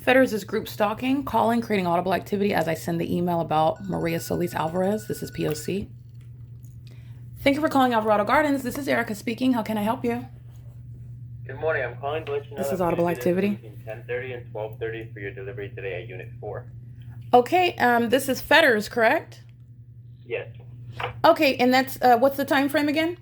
Fetters is group stalking, calling, creating audible activity as I send the email about Maria Solis Alvarez. This is P.O.C. Thank you for calling Alvarado Gardens. This is Erica speaking. How can I help you? Good morning. I'm calling to let you know This that is I'm audible going to be activity. between 10:30 and 12:30 for your delivery today at Unit 4. Okay, this is Fetters, correct? Yes, Okay, and that's, what's the time frame again?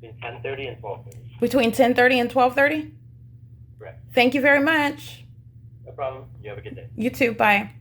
between 10:30 and 12:30. Between 10:30 and 12:30? Correct. Thank you very much. No problem. You have a good day. You too. Bye.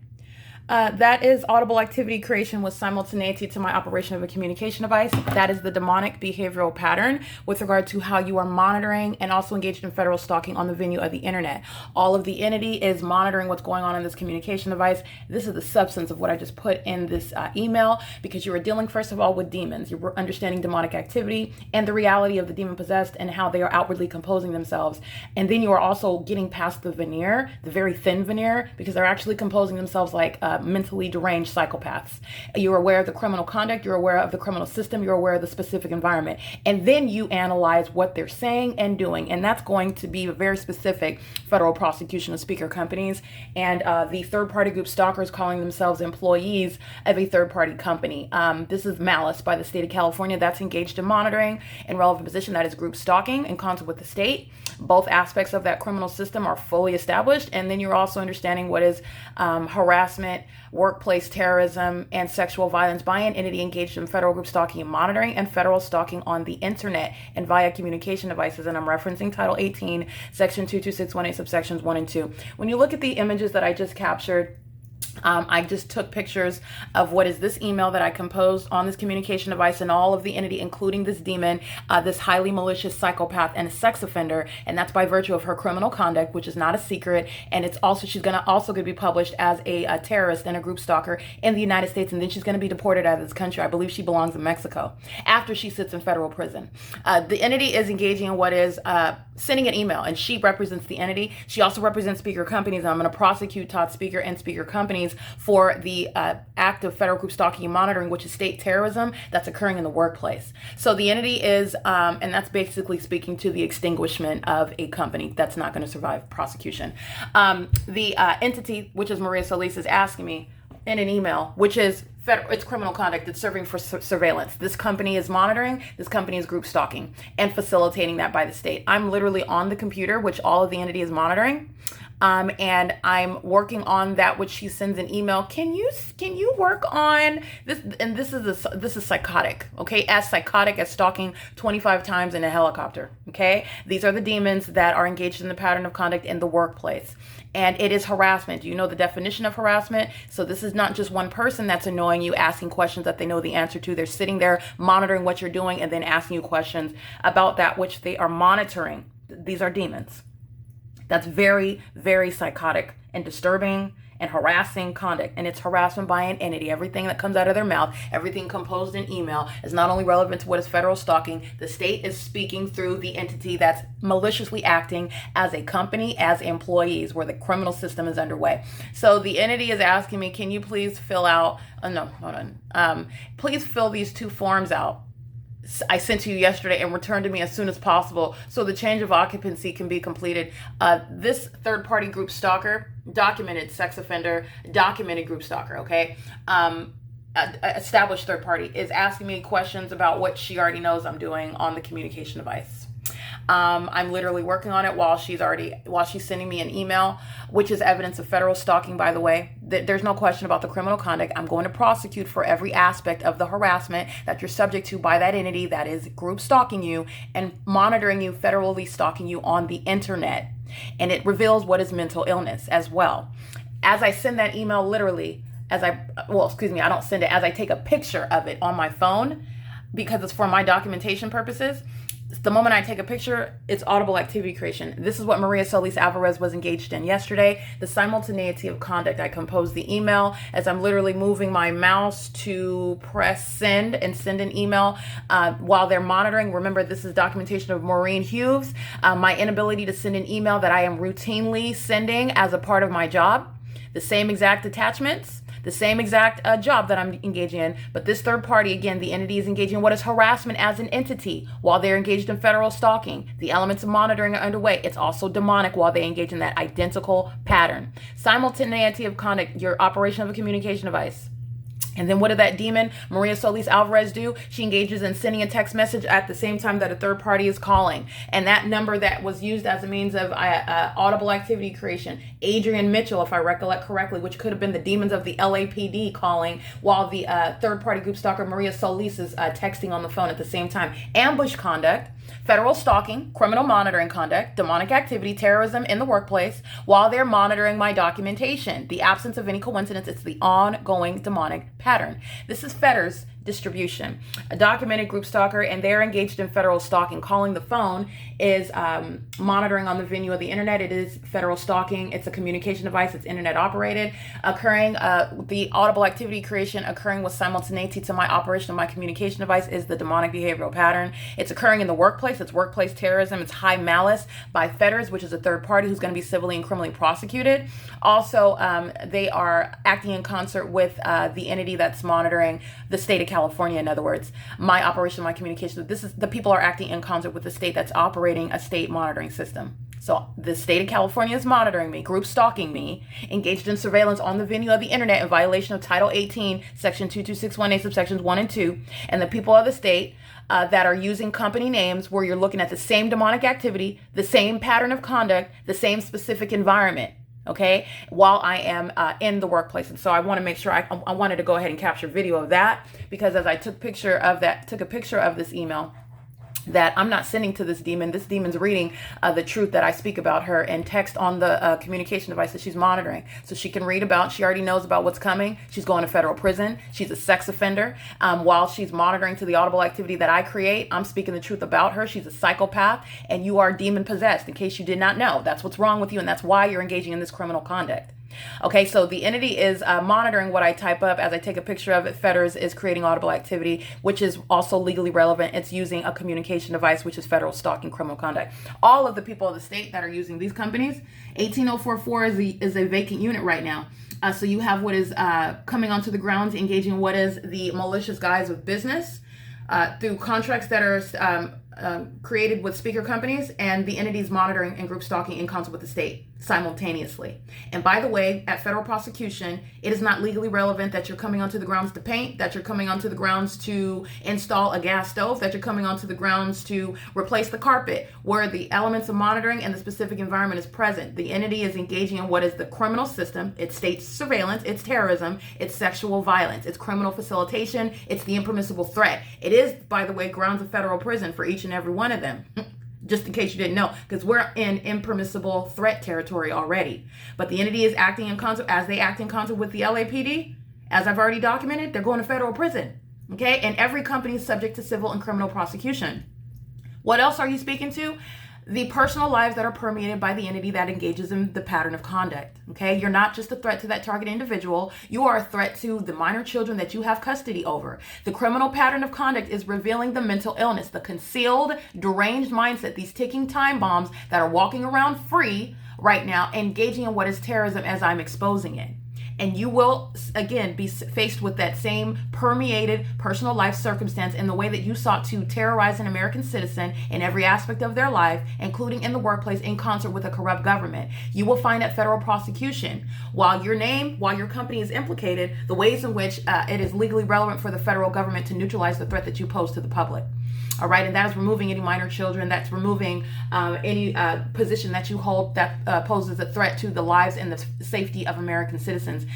That is audible activity creation with simultaneity to my operation of a communication device. That is the demonic behavioral pattern with regard to how you are monitoring and also engaged in federal stalking on the venue of the internet. All of the entity is monitoring what's going on in this communication device. This is the substance of what I just put in this email, because you are dealing, first of all, with demons. You're understanding demonic activity and the reality of the demon possessed and how they are outwardly composing themselves. And then you are also getting past the veneer, the very thin veneer, because they're actually composing themselves like mentally deranged psychopaths. You're aware of the criminal conduct, you're aware of the criminal system, you're aware of the specific environment. And then you analyze what they're saying and doing. And that's going to be a very specific federal prosecution of speaker companies and the third-party group stalkers calling themselves employees of a third-party company. This is malice by the state of California that's engaged in monitoring and relevant position. That is group stalking in concert with the state. Both aspects of that criminal system are fully established. And then you're also understanding what is harassment, workplace terrorism, and sexual violence by an entity engaged in federal group stalking and monitoring and federal stalking on the internet and via communication devices. And I'm referencing Title 18, Section 22618, subsections 1 and 2. When you look at the images that I just captured, I just took pictures of what is this email that I composed on this communication device and all of the entity, including this demon, this highly malicious psychopath and a sex offender. And that's by virtue of her criminal conduct, which is not a secret. And it's also, she's going to be published as a terrorist and a group stalker in the United States. And then she's going to be deported out of this country. I believe she belongs in Mexico after she sits in federal prison. The entity is engaging in what is sending an email, and she represents the entity. She also represents speaker companies. And I'm going to prosecute Todd Speaker and speaker companies for the act of federal group stalking and monitoring, which is state terrorism that's occurring in the workplace. So the entity is, and that's basically speaking to the extinguishment of a company that's not going to survive prosecution. The entity, which is Maria Solis, is asking me in an email, which is it's criminal conduct. It's serving for surveillance. This company is monitoring. This company is group stalking and facilitating that by the state. I'm literally on the computer, which all of the entity is monitoring. And I'm working on that which she sends an email. Can you work on this? And this is psychotic, okay? As psychotic as stalking 25 times in a helicopter, okay? These are the demons that are engaged in the pattern of conduct in the workplace. And it is harassment. Do you know the definition of harassment? So this is not just one person that's annoying you, asking questions that they know the answer to. They're sitting there monitoring what you're doing and then asking you questions about that which they are monitoring. These are demons. That's very, very psychotic and disturbing and harassing conduct. And it's harassment by an entity. Everything that comes out of their mouth, everything composed in email, is not only relevant to what is federal stalking. The state is speaking through the entity that's maliciously acting as a company, as employees, where the criminal system is underway. So the entity is asking me, can you please fill out, please fill these two forms out I sent to you yesterday and returned to me as soon as possible so the change of occupancy can be completed. This third-party group stalker, documented sex offender, documented group stalker, okay? Established third party, is asking me questions about what she already knows I'm doing on the communication device. I'm literally working on it while she's sending me an email, which is evidence of federal stalking, by the way. There's no question about the criminal conduct. I'm going to prosecute for every aspect of the harassment that you're subject to by that entity that is group stalking you and monitoring you, federally stalking you on the internet. And it reveals what is mental illness as well. As I send that email, literally, I don't send it, as I take a picture of it on my phone, because it's for my documentation purposes. The moment I take a picture, it's audible activity creation. This is what Maria Solis Alvarez was engaged in yesterday. The simultaneity of conduct. I composed the email as I'm literally moving my mouse to press send and send an email while they're monitoring. Remember, this is documentation of Maureen Hughes. My inability to send an email that I am routinely sending as a part of my job. The same exact attachments. the same exact job that I'm engaging in, but this third party, again, the entity is engaging in what is harassment as an entity while they're engaged in federal stalking. The elements of monitoring are underway. It's also demonic while they engage in that identical pattern. Simultaneity of conduct, your operation of a communication device. And then what did that demon, Maria Solis Alvarez, do? She engages in sending a text message at the same time that a third party is calling. And that number that was used as a means of audible activity creation, Adrian Mitchell, if I recollect correctly, which could have been the demons of the LAPD calling while the third party group stalker Maria Solis is texting on the phone at the same time. Ambush conduct, federal stalking, criminal monitoring conduct, demonic activity, terrorism in the workplace while they're monitoring my documentation. The absence of any coincidence, it's the ongoing demonic pattern. This is Fedder's distribution. A documented group stalker, and they're engaged in federal stalking. Calling the phone is monitoring on the venue of the internet. It is federal stalking. It's a communication device. It's internet operated. Occurring, the audible activity creation occurring with simultaneity to my operation of my communication device is the demonic behavioral pattern. It's occurring in the workplace. It's workplace terrorism. It's high malice by Fedders, which is a third party who's going to be civilly and criminally prosecuted. Also, they are acting in concert with the entity that's monitoring the state of California. In other words, my operation, my communication. This is the people are acting in concert with the state that's operating a state monitoring system. So the state of California is monitoring me, group stalking me, engaged in surveillance on the venue of the internet in violation of Title 18, Section 2261A, subsections 1 and 2, and the people of the state that are using company names where you're looking at the same demonic activity, the same pattern of conduct, the same specific environment. Okay, while I am in the workplace. And so I want to make sure I wanted to go ahead and capture video of that, because as I took a picture of this email that I'm not sending to this demon's reading the truth that I speak about her in text on the communication device that she's monitoring. So she can read about, she already knows about what's coming. She's going to federal prison. She's a sex offender. While she's monitoring to the audible activity that I create, I'm speaking the truth about her. She's a psychopath, and you are demon possessed, in case you did not know. That's what's wrong with you, and that's why you're engaging in this criminal conduct. Okay, so the entity is monitoring what I type up as I take a picture of it. Fedders is creating audible activity, which is also legally relevant. It's using a communication device, which is federal stalking criminal conduct. All of the people of the state that are using these companies, 18044 is a vacant unit right now. So you have what is coming onto the grounds, engaging what is the malicious guise of business through contracts that are created with speaker companies, and the entities monitoring and group stalking in concert with the state simultaneously. And by the way, at federal prosecution, it is not legally relevant that you're coming onto the grounds to paint, that you're coming onto the grounds to install a gas stove, that you're coming onto the grounds to replace the carpet, where the elements of monitoring and the specific environment is present. The entity is engaging in what is the criminal system. It's state surveillance, it's terrorism, it's sexual violence, it's criminal facilitation, it's the impermissible threat. It is, by the way, grounds of federal prison for each and every one of them. Just in case you didn't know, because we're in impermissible threat territory already. But the entity is acting in concert, as they act in concert with the LAPD, as I've already documented, they're going to federal prison. Okay, and every company is subject to civil and criminal prosecution. What else are you speaking to? The personal lives that are permeated by the entity that engages in the pattern of conduct. Okay, you're not just a threat to that target individual, you are a threat to the minor children that you have custody over. The criminal pattern of conduct is revealing the mental illness, the concealed, deranged mindset, these ticking time bombs that are walking around free right now, engaging in what is terrorism as I'm exposing it. And you will, again, be faced with that same permeated personal life circumstance in the way that you sought to terrorize an American citizen in every aspect of their life, including in the workplace, in concert with a corrupt government. You will find at federal prosecution, while your company is implicated, the ways in which it is legally relevant for the federal government to neutralize the threat that you pose to the public. All right, and that is removing any minor children. That's removing any position that you hold that poses a threat to the lives and the safety of American citizens,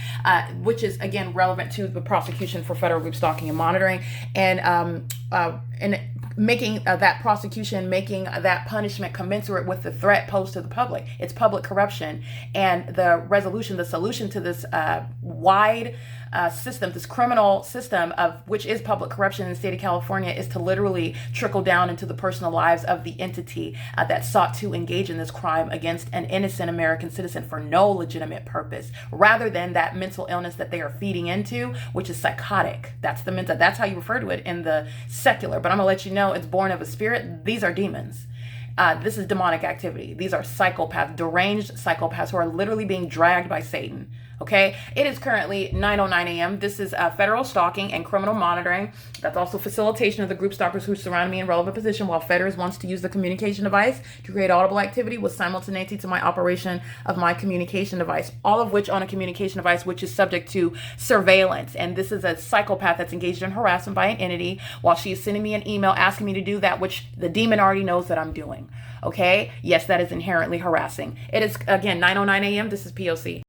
which is, again, relevant to the prosecution for federal group stalking and monitoring, and making that prosecution, making that punishment commensurate with the threat posed to the public. It's public corruption, and the solution to this wide system, this criminal system of which is public corruption in the state of California, is to literally trickle down into the personal lives of the entity that sought to engage in this crime against an innocent American citizen for no legitimate purpose, rather than that mental illness that they are feeding into, which is psychotic. That's how you refer to it in the secular. But I'm gonna let you know, it's born of a spirit. These are demons. This is demonic activity. These are psychopaths, deranged psychopaths who are literally being dragged by Satan. Okay, it is currently 9:09 a.m. This is federal stalking and criminal monitoring. That's also facilitation of the group stalkers who surround me in relevant position while FedErs wants to use the communication device to create audible activity with simultaneity to my operation of my communication device. All of which on a communication device which is subject to surveillance. And this is a psychopath that's engaged in harassment by an entity while she is sending me an email asking me to do that which the demon already knows that I'm doing. Okay, yes, that is inherently harassing. It is again 9:09 a.m. This is P.O.C.